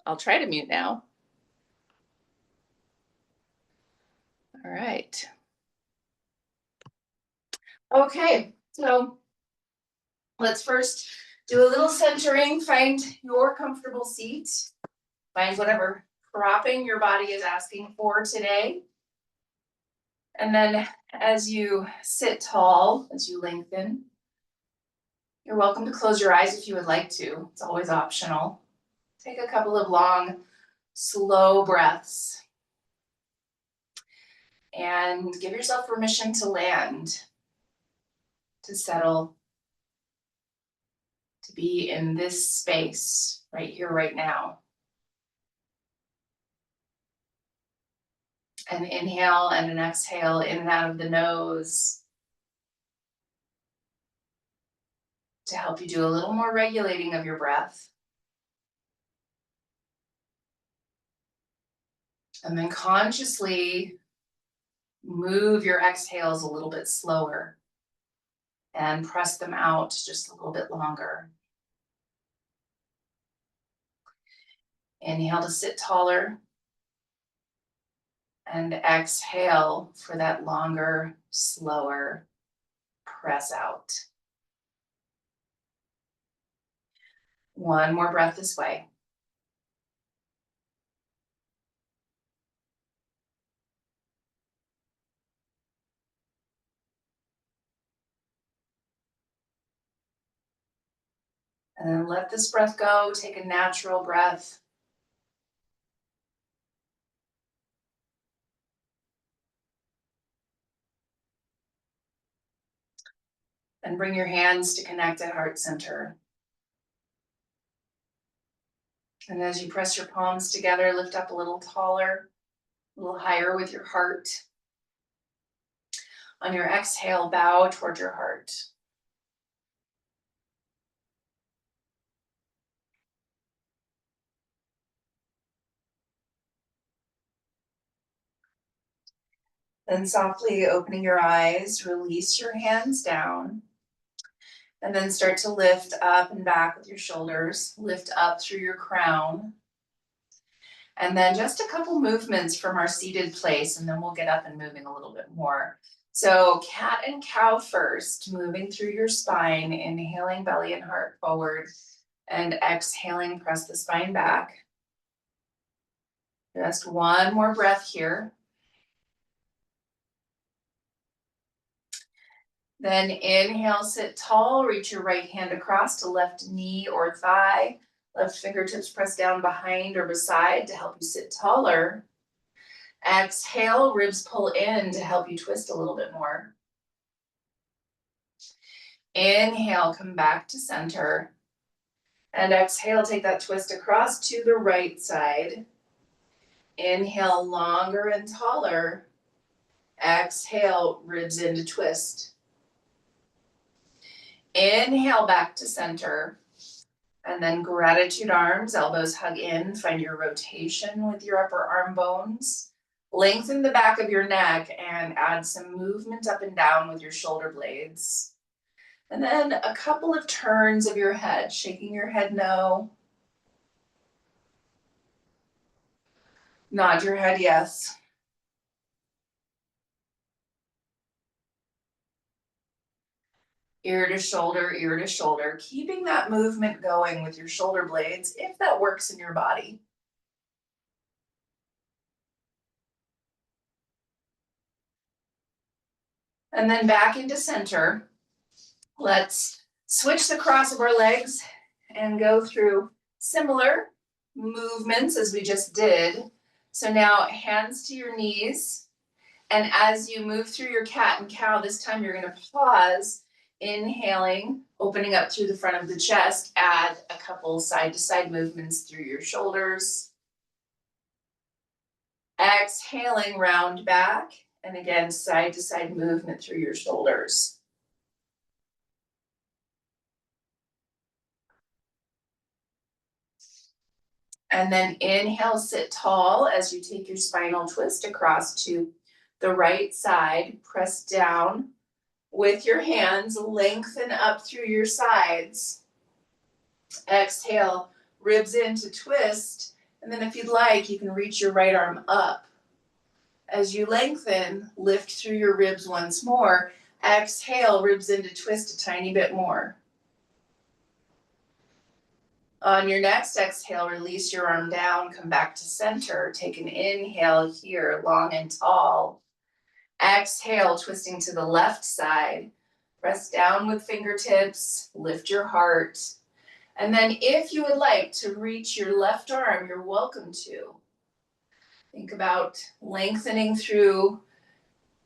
I'll try to mute now. All right. Okay, so let's first do a little centering. Find your comfortable seat. Find whatever propping your body is asking for today. And then as you sit tall, as you lengthen, you're welcome to close your eyes if you would like to. It's always optional. Take a couple of long, slow breaths. And give yourself permission to land, to settle, to be in this space right here, right now. An inhale and an exhale in and out of the nose to help you do a little more regulating of your breath. And then consciously move your exhales a little bit slower and press them out just a little bit longer. Inhale to sit taller. And exhale for that longer, slower press out. One more breath this way. And then let this breath go. Take a natural breath. And bring your hands to connect at heart center. And as you press your palms together, lift up a little taller, a little higher with your heart. On your exhale, bow toward your heart. Then softly opening your eyes, release your hands down. And then start to lift up and back with your shoulders. Lift up through your crown. And then just a couple movements from our seated place, and then we'll get up and moving a little bit more. So cat and cow first, moving through your spine, inhaling belly and heart forward, and exhaling, press the spine back. Just one more breath here. Then inhale, sit tall, reach your right hand across to left knee or thigh. Left fingertips press down behind or beside to help you sit taller. Exhale, ribs pull in to help you twist a little bit more. Inhale, come back to center. And exhale, take that twist across to the right side. Inhale, longer and taller. Exhale, ribs into twist. Inhale, back to center. And then gratitude arms, elbows hug in, find your rotation with your upper arm bones. Lengthen the back of your neck and add some movement up and down with your shoulder blades. And then a couple of turns of your head, shaking your head no. Nod your head yes. Ear to shoulder, keeping that movement going with your shoulder blades if that works in your body. And then back into center. Let's switch the cross of our legs and go through similar movements as we just did. So now hands to your knees. And as you move through your cat and cow, this time you're going to pause. Inhaling, opening up through the front of the chest, add a couple side-to-side movements through your shoulders. Exhaling, round back, and again, side-to-side movement through your shoulders. And then inhale, sit tall as you take your spinal twist across to the right side. Press down with your hands, lengthen up through your sides. Exhale, ribs into twist, And then if you'd like, you can reach your right arm up. As you lengthen, lift through your ribs once more. Exhale, ribs in to twist a tiny bit more. On your next exhale, release your arm down, come back to center. Take an inhale here, long and tall. Exhale, twisting to the left side. Press down with fingertips, lift your heart. And then if you would like to reach your left arm, you're welcome to. Think about lengthening through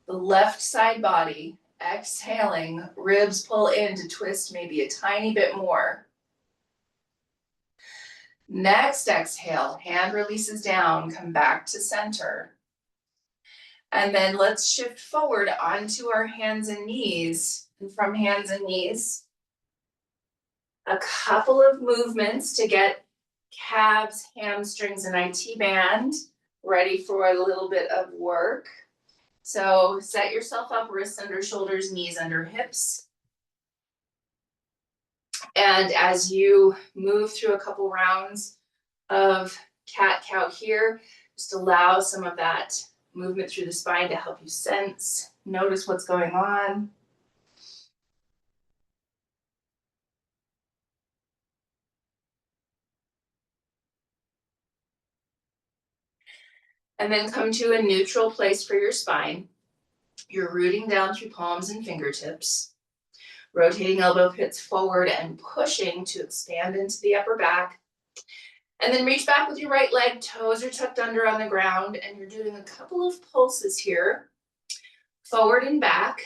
the left side body. Exhaling, ribs pull in to twist maybe a tiny bit more. Next exhale, hand releases down, come back to center. And then let's shift forward onto our hands and knees. And from hands and knees, a couple of movements to get calves, hamstrings, and IT band ready for a little bit of work. So set yourself up, wrists under shoulders, knees under hips. And as you move through a couple rounds of cat-cow here, just allow some of that movement through the spine to help you sense, notice what's going on. And then come to a neutral place for your spine. You're rooting down through palms and fingertips, rotating elbow pits forward and pushing to expand into the upper back. And then reach back with your right leg, toes are tucked under on the ground, and you're doing a couple of pulses here, forward and back.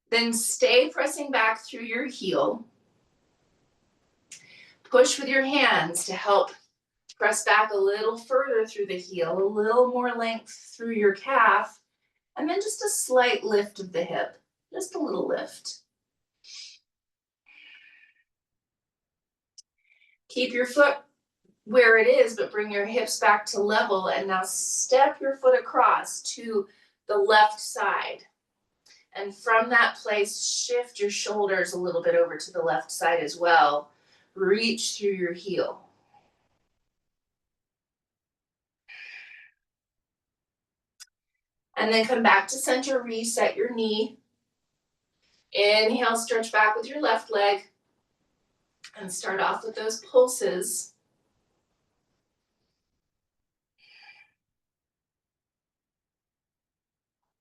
Then stay pressing back through your heel. Push with your hands to help press back a little further through the heel, a little more length through your calf, and then just a slight lift of the hip, just a little lift. Keep your foot where it is, but bring your hips back to level, and now step your foot across to the left side. And from that place, shift your shoulders a little bit over to the left side as well. Reach through your heel. And then come back to center, reset your knee. Inhale, stretch back with your left leg. And start off with those pulses.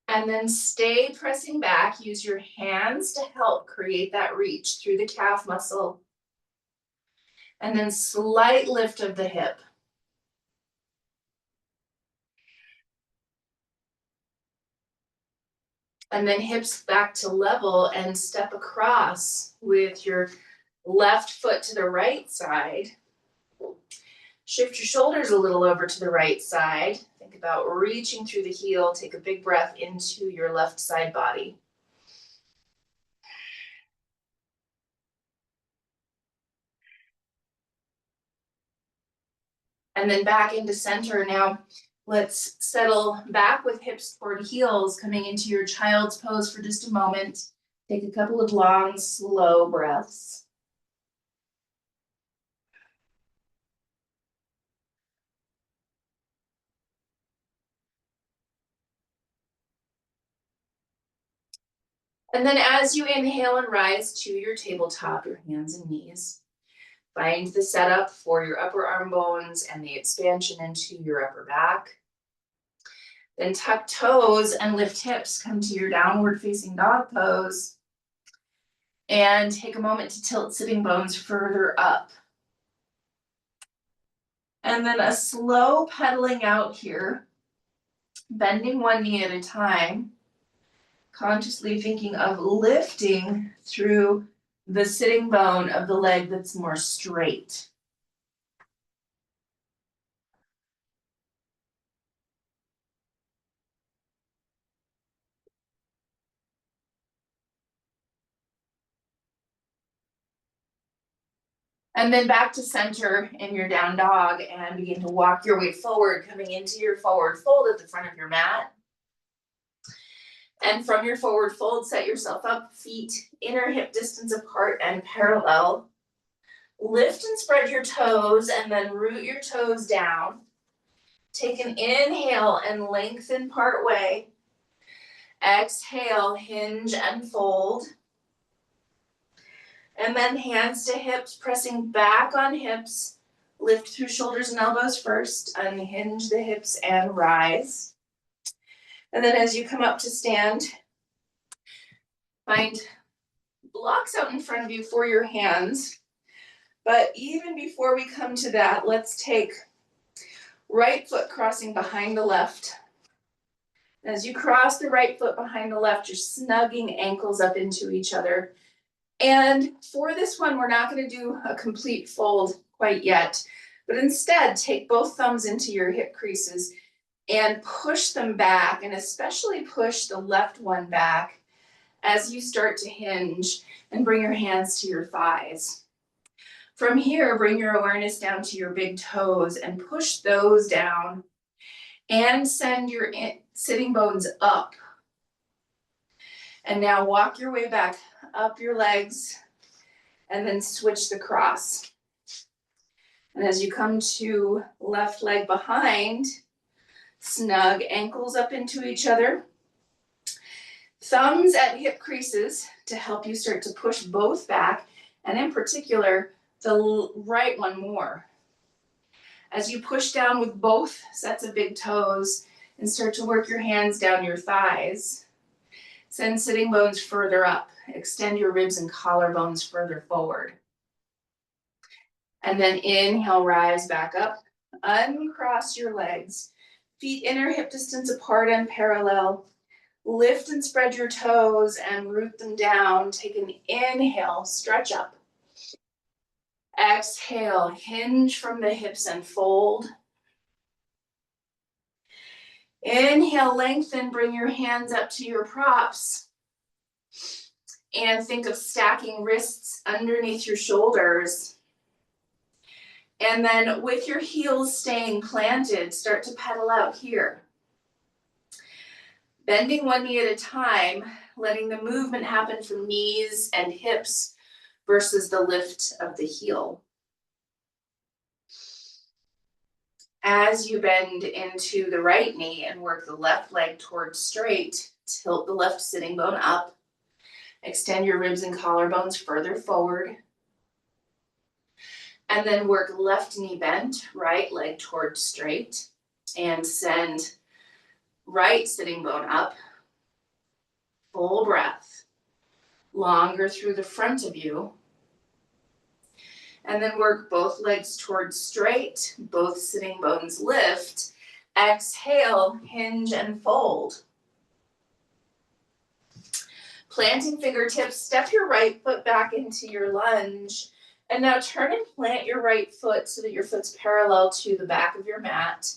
And then stay pressing back. Use your hands to help create that reach through the calf muscle. And then slight lift of the hip. And then hips back to level and step across with your left foot to the right side. Shift your shoulders a little over to the right side. Think about reaching through the heel. Take a big breath into your left side body. And then back into center. Now let's settle back with hips toward heels, coming into your child's pose for just a moment. Take a couple of long, slow breaths. And then as you inhale and rise to your tabletop, your hands and knees, find the setup for your upper arm bones and the expansion into your upper back. Then tuck toes and lift hips, come to your downward facing dog pose. And take a moment to tilt sitting bones further up. And then a slow pedaling out here, bending one knee at a time, consciously thinking of lifting through the sitting bone of the leg that's more straight. And then back to center in your down dog and begin to walk your way forward, coming into your forward fold at the front of your mat. And from your forward fold, set yourself up, feet inner hip distance apart and parallel. Lift and spread your toes and then root your toes down. Take an inhale and lengthen part way. Exhale, hinge and fold. And then hands to hips, pressing back on hips. Lift through shoulders and elbows first. Unhinge the hips and rise. And then as you come up to stand, find blocks out in front of you for your hands. But even before we come to that, let's take right foot crossing behind the left. As you cross the right foot behind the left, you're snugging ankles up into each other. And for this one, we're not going to do a complete fold quite yet, but instead take both thumbs into your hip creases and push them back, and especially push the left one back as you start to hinge and bring your hands to your thighs. From here, bring your awareness down to your big toes and push those down and send your sitting bones up. And now walk your way back up your legs and then switch the cross. And as you come to left leg behind, snug ankles up into each other. Thumbs at hip creases to help you start to push both back, and in particular, the right one more. As you push down with both sets of big toes and start to work your hands down your thighs, send sitting bones further up. Extend your ribs and collarbones further forward. And then inhale, rise back up. Uncross your legs. Feet inner hip distance apart and parallel. Lift and spread your toes and root them down. Take an inhale, stretch up. Exhale, hinge from the hips and fold. Inhale, lengthen, bring your hands up to your props. And think of stacking wrists underneath your shoulders. And then with your heels staying planted, start to pedal out here. Bending one knee at a time, letting the movement happen from knees and hips versus the lift of the heel. As you bend into the right knee and work the left leg towards straight, tilt the left sitting bone up. Extend your ribs and collarbones further forward. And then work left knee bent, right leg towards straight. And send right sitting bone up. Full breath. Longer through the front of you. And then work both legs towards straight, both sitting bones lift. Exhale, hinge and fold. Planting fingertips, step your right foot back into your lunge. And now turn and plant your right foot so that your foot's parallel to the back of your mat.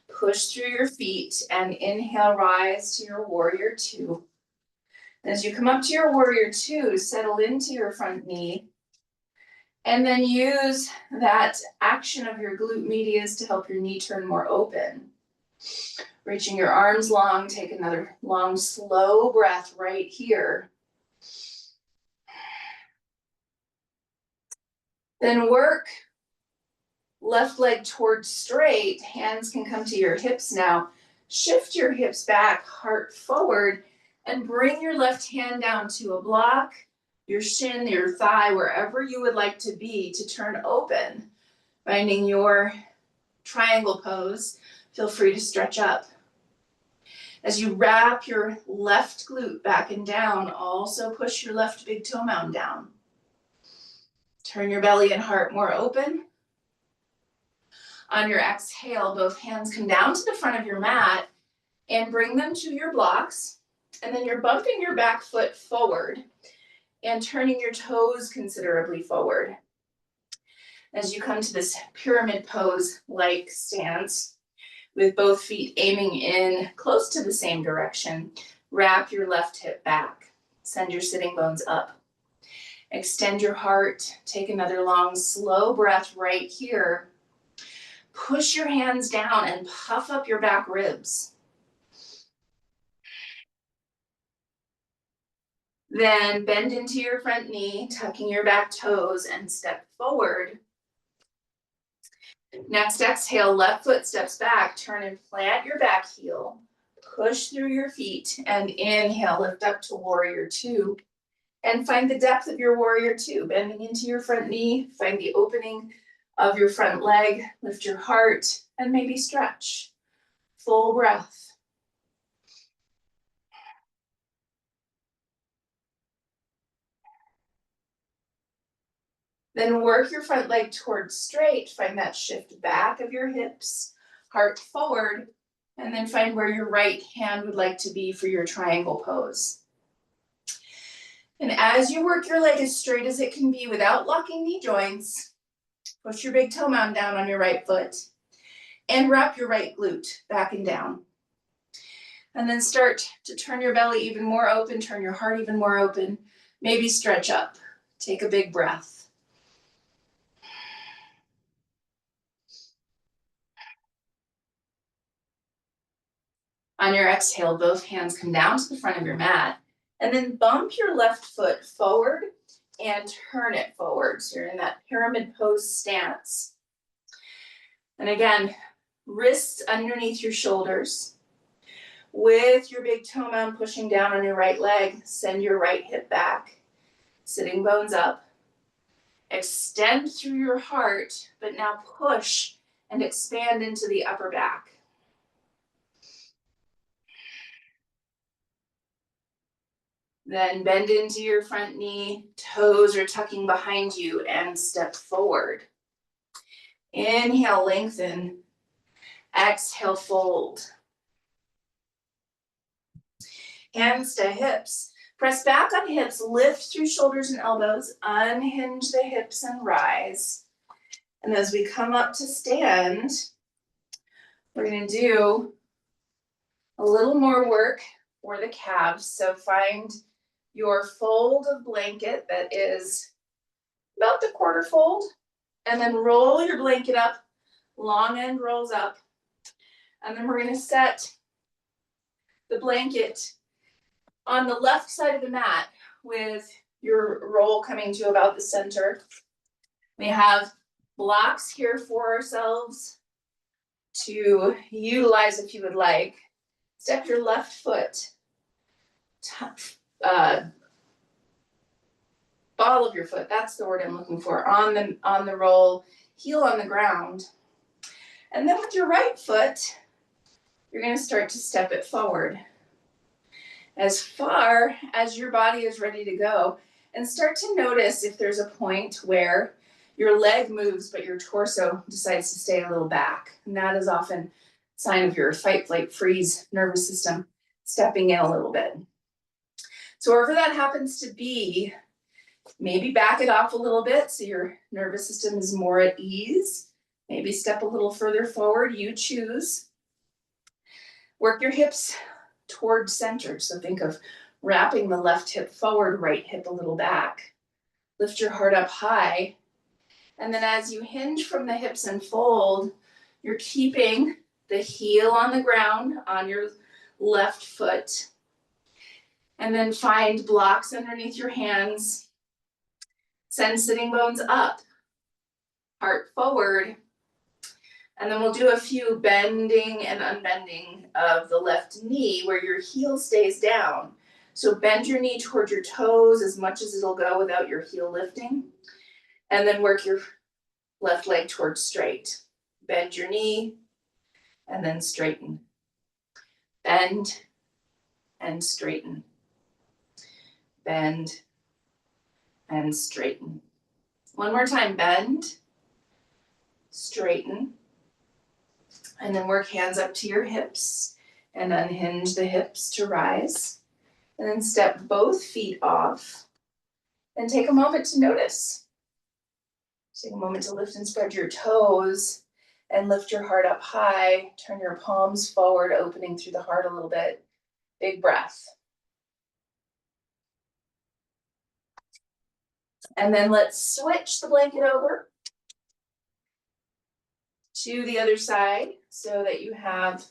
Push through your feet and inhale, rise to your warrior two. As you come up to your warrior two, settle into your front knee. And then use that action of your glute medius to help your knee turn more open. Reaching your arms long, take another long, slow breath right here. Then work left leg towards straight. Hands can come to your hips now. Shift your hips back, heart forward, and bring your left hand down to a block, your shin, your thigh, wherever you would like to be to turn open. Finding your triangle pose, feel free to stretch up. As you wrap your left glute back and down, also push your left big toe mound down. Turn your belly and heart more open. On your exhale, both hands come down to the front of your mat and bring them to your blocks. And then you're bumping your back foot forward and turning your toes considerably forward. As you come to this pyramid pose-like stance, with both feet aiming in close to the same direction, wrap your left hip back. Send your sitting bones up. Extend your heart. Take another long, slow breath right here. Push your hands down and puff up your back ribs. Then bend into your front knee, tucking your back toes and step forward. Next exhale, left foot steps back, turn and plant your back heel, push through your feet and inhale, lift up to warrior two. And find the depth of your warrior two, bending into your front knee, find the opening of your front leg, lift your heart and maybe stretch. Full breath. Then work your front leg towards straight. Find that shift back of your hips, heart forward, and then find where your right hand would like to be for your triangle pose. And as you work your leg as straight as it can be without locking knee joints, push your big toe mound down on your right foot and wrap your right glute back and down. And then start to turn your belly even more open, turn your heart even more open, maybe stretch up. Take a big breath. On your exhale, both hands come down to the front of your mat and then bump your left foot forward and turn it forward. So you're in that pyramid pose stance. And again, wrists underneath your shoulders. With your big toe mound pushing down on your right leg, send your right hip back, sitting bones up. Extend through your heart, but now push and expand into the upper back. Then bend into your front knee, toes are tucking behind you and step forward. Inhale, lengthen. Exhale, fold. Hands to hips. Press back on hips, lift through shoulders and elbows, unhinge the hips and rise. And as we come up to stand, we're going to do a little more work for the calves. So find your fold of blanket that is about the quarter fold, and then roll your blanket up, long end rolls up. And then we're going to set the blanket on the left side of the mat with your roll coming to about the center. We have blocks here for ourselves to utilize if you would like. Step your left foot, ball of your foot, that's the word I'm looking for, on the roll, heel on the ground. And then with your right foot, you're going to start to step it forward as far as your body is ready to go, and start to notice if there's a point where your leg moves but your torso decides to stay a little back. And that is often a sign of your fight, flight, freeze nervous system stepping in a little bit. So wherever that happens to be, maybe back it off a little bit so your nervous system is more at ease. Maybe step a little further forward, you choose. Work your hips towards center. So think of wrapping the left hip forward, right hip a little back. Lift your heart up high. And then as you hinge from the hips and fold, you're keeping the heel on the ground on your left foot. And then find blocks underneath your hands. Send sitting bones up, heart forward. And then we'll do a few bending and unbending of the left knee where your heel stays down. So bend your knee toward your toes as much as it'll go without your heel lifting. And then work your left leg towards straight. Bend your knee and then straighten. Bend and straighten. Bend and straighten. One more time, bend, straighten. And then work hands up to your hips and unhinge the hips to rise. And then step both feet off and take a moment to notice. Take a moment to lift and spread your toes and lift your heart up high. Turn your palms forward, opening through the heart a little bit. Big breath. And then let's switch the blanket over to the other side so that you have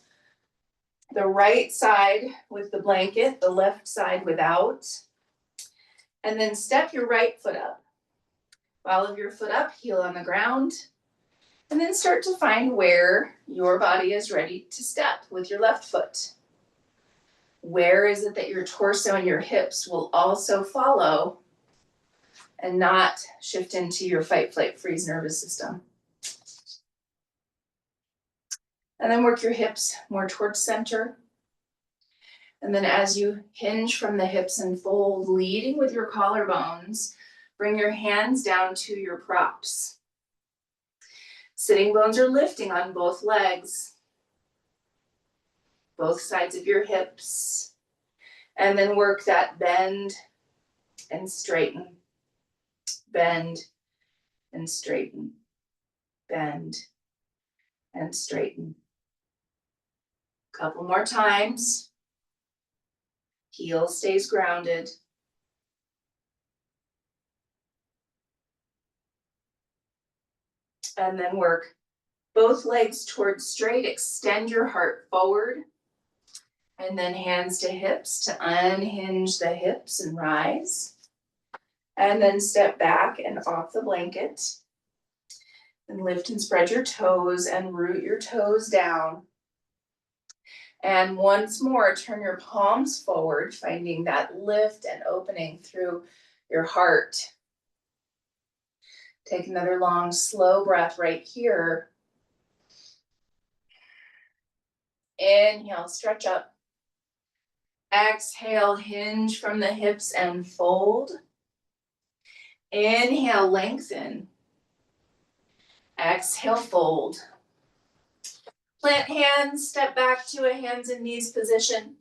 the right side with the blanket, the left side without. And then step your right foot up. Follow your foot up, heel on the ground, and then start to find where your body is ready to step with your left foot. Where is it that your torso and your hips will also follow and not shift into your fight, flight, freeze nervous system? And then work your hips more towards center. And then as you hinge from the hips and fold, leading with your collarbones, bring your hands down to your props. Sitting bones are lifting on both legs, both sides of your hips. And then work that bend and straighten, bend and straighten, bend and straighten. Couple more times. Heel stays grounded. And then work both legs towards straight. Extend your heart forward. And then hands to hips to unhinge the hips and rise. And then step back and off the blanket. And lift and spread your toes and root your toes down. And once more, turn your palms forward, finding that lift and opening through your heart. Take another long, slow breath right here. Inhale, stretch up. Exhale, hinge from the hips and fold. Inhale, lengthen. Exhale, fold. Plant hands, step back to a hands and knees position.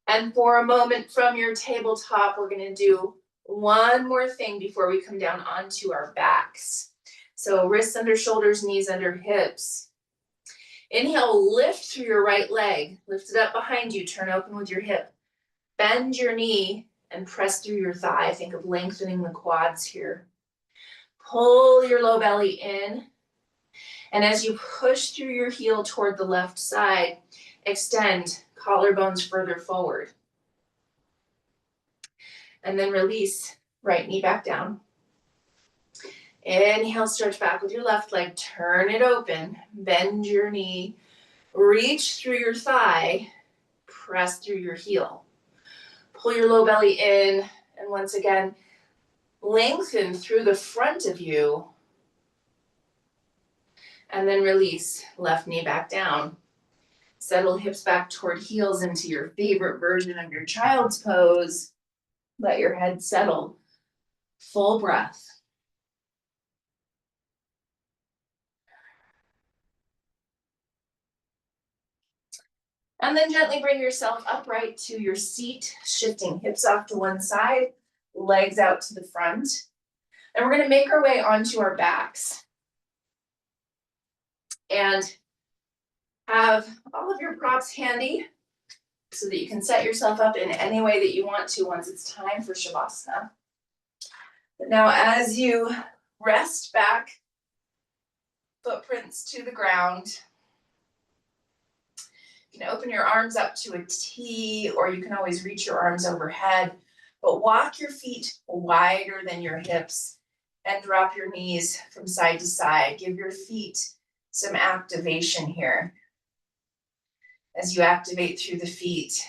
And for a moment from your tabletop, we're going to do one more thing before we come down onto our backs. So wrists under shoulders, knees under hips. Inhale, lift through your right leg. Lift it up behind you. Turn open with your hip. Bend your knee and press through your thigh. Think of lengthening the quads here. Pull your low belly in. And as you push through your heel toward the left side, extend collarbones further forward. And then release, right knee back down. Inhale, stretch back with your left leg. Turn it open. Bend your knee. Reach through your thigh. Press through your heel. Pull your low belly in. And once again, lengthen through the front of you. And then release, left knee back down. Settle hips back toward heels into your favorite version of your child's pose. Let your head settle. Full breath. And then gently bring yourself upright to your seat, shifting hips off to one side, legs out to the front. And we're going to make our way onto our backs. And have all of your props handy so that you can set yourself up in any way that you want to once it's time for Shavasana. But now as you rest back, footprints to the ground, you can open your arms up to a T, or you can always reach your arms overhead, but walk your feet wider than your hips and drop your knees from side to side. Give your feet some activation here. As you activate through the feet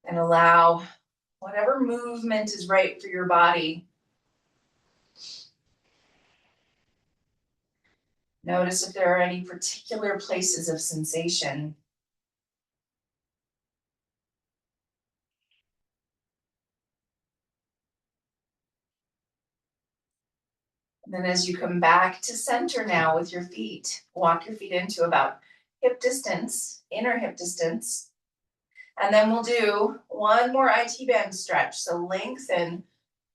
and allow whatever movement is right for your body. Notice if there are any particular places of sensation. And then as you come back to center now with your feet, walk your feet into about hip distance, inner hip distance. And then we'll do one more IT band stretch. So lengthen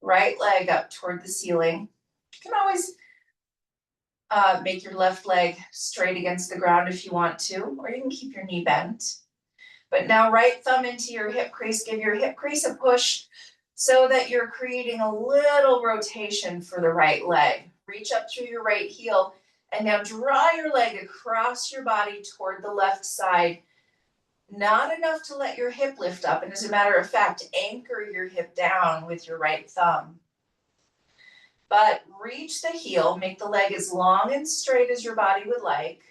right leg up toward the ceiling. You can always make your left leg straight against the ground if you want to, or you can keep your knee bent. But now right thumb into your hip crease, give your hip crease a push so that you're creating a little rotation for the right leg. Reach up through your right heel and now draw your leg across your body toward the left side. Not enough to let your hip lift up, and as a matter of fact, anchor your hip down with your right thumb. But reach the heel, make the leg as long and straight as your body would like.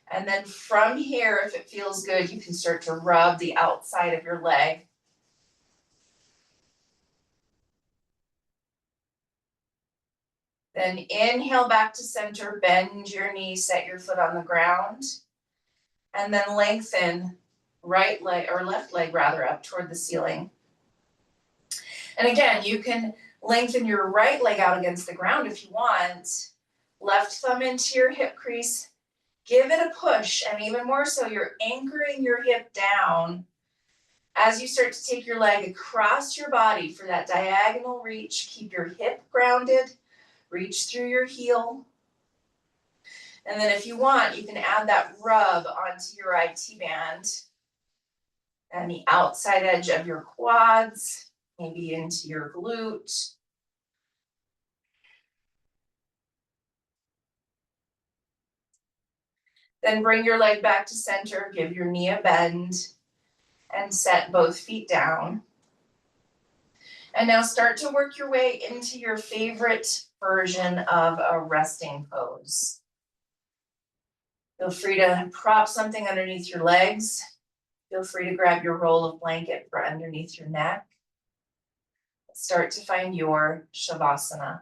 And then from here, if it feels good, you can start to rub the outside of your leg. Then inhale back to center, bend your knees, set your foot on the ground, and then lengthen right leg or left leg rather up toward the ceiling. And again, you can lengthen your right leg out against the ground if you want. Left thumb into your hip crease, give it a push, and even more so, you're anchoring your hip down as you start to take your leg across your body for that diagonal reach. Keep your hip grounded, reach through your heel. And then if you want, you can add that rub onto your IT band and the outside edge of your quads, maybe into your glute. Then bring your leg back to center, give your knee a bend, and set both feet down. And now start to work your way into your favorite version of a resting pose. Feel free to prop something underneath your legs. Feel free to grab your roll of blanket for underneath your neck. Start to find your Shavasana.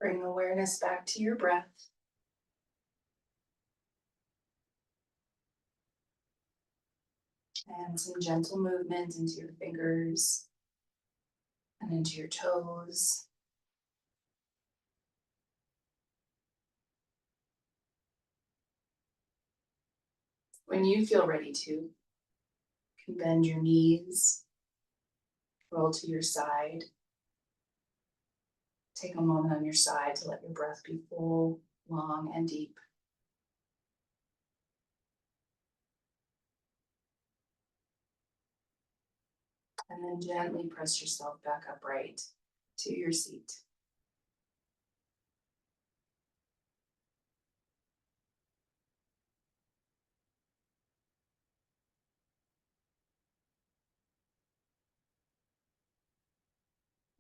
Bring awareness back to your breath. And some gentle movement into your fingers and into your toes. When you feel ready to, you can bend your knees, roll to your side. Take a moment on your side to let your breath be full, long, and deep. And then gently press yourself back upright to your seat.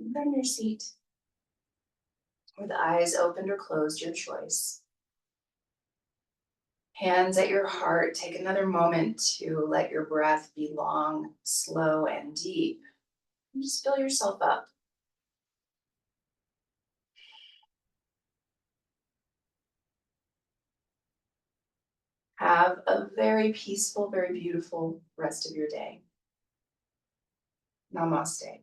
And from your seat, with eyes opened or closed, your choice. Hands at your heart, take another moment to let your breath be long, slow, and deep. And just fill yourself up. Have a very peaceful, very beautiful rest of your day. Namaste.